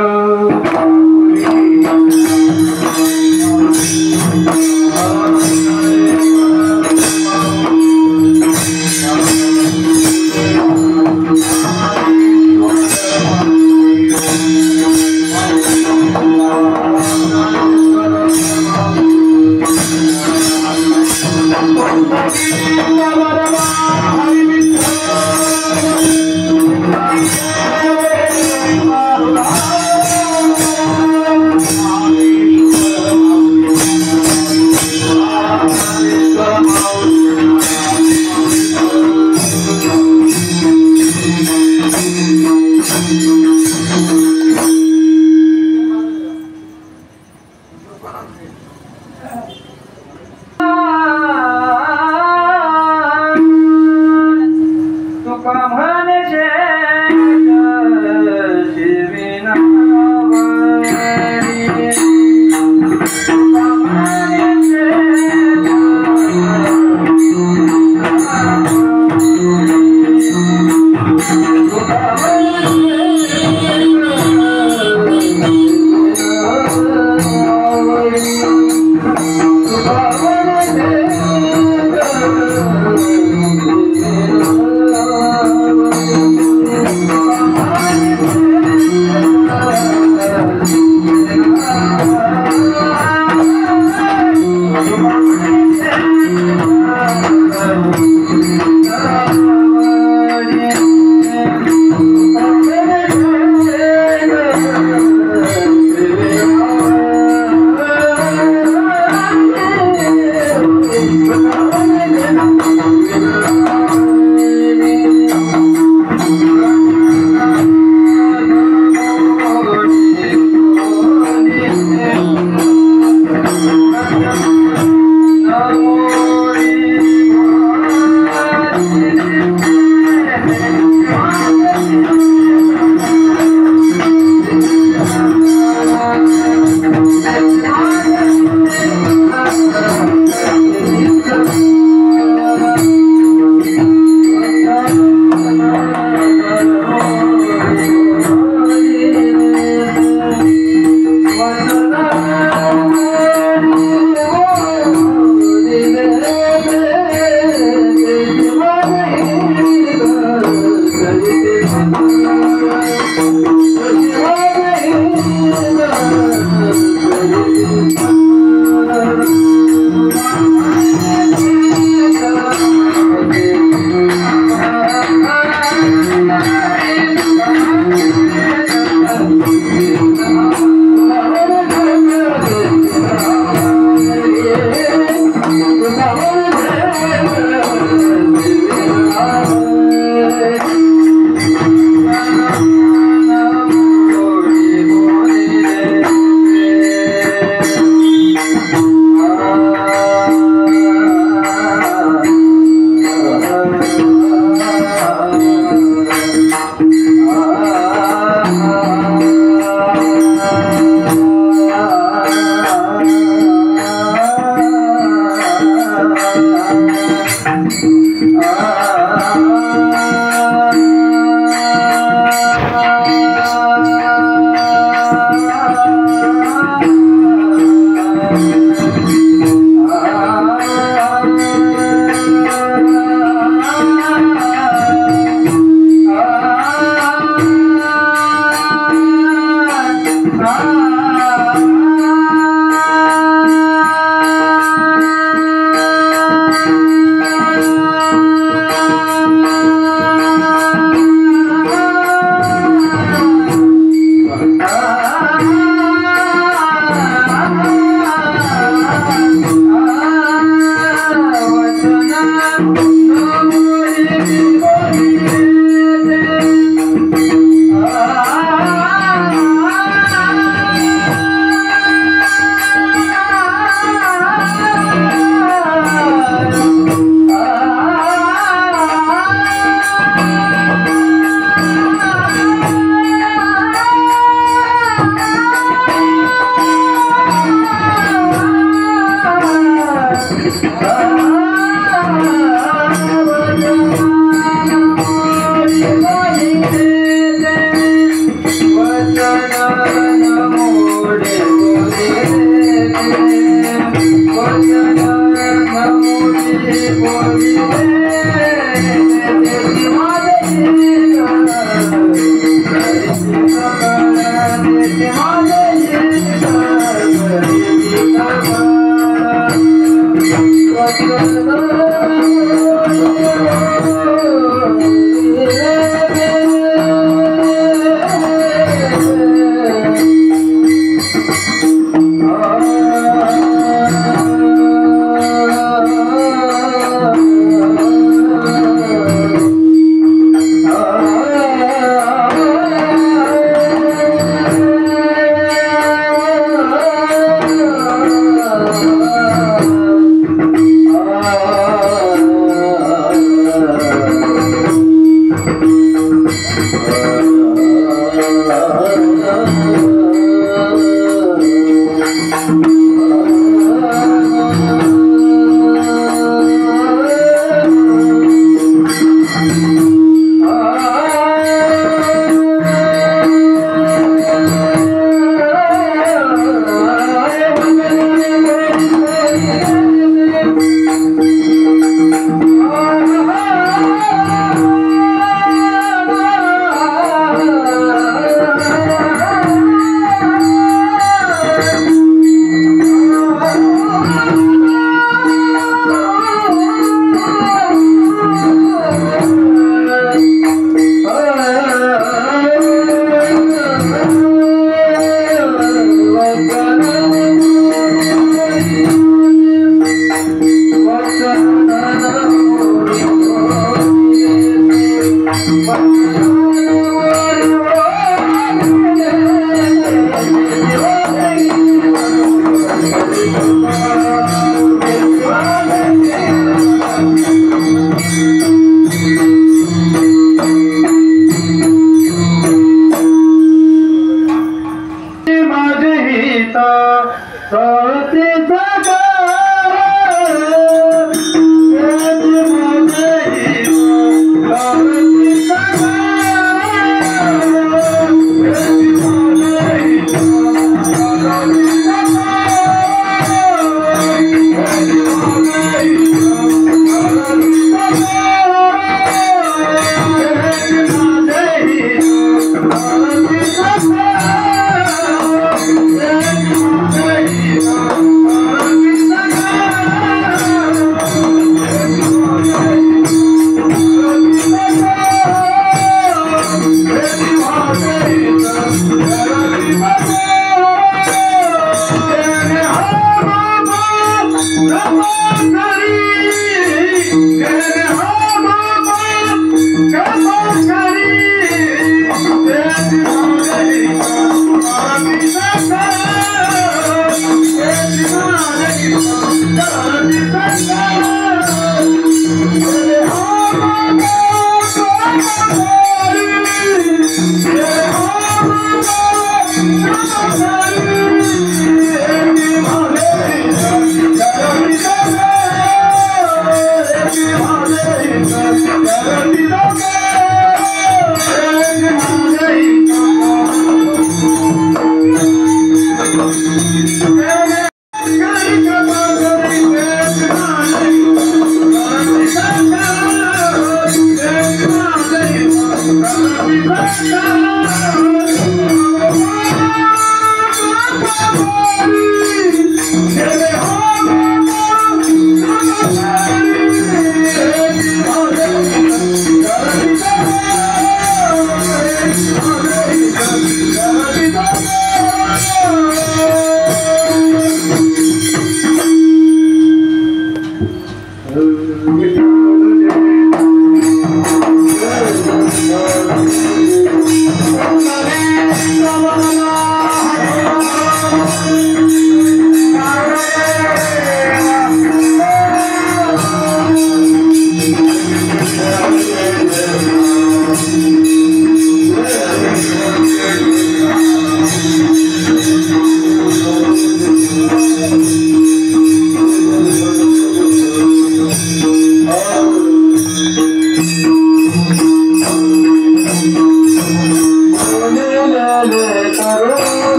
Speaker 2: Hare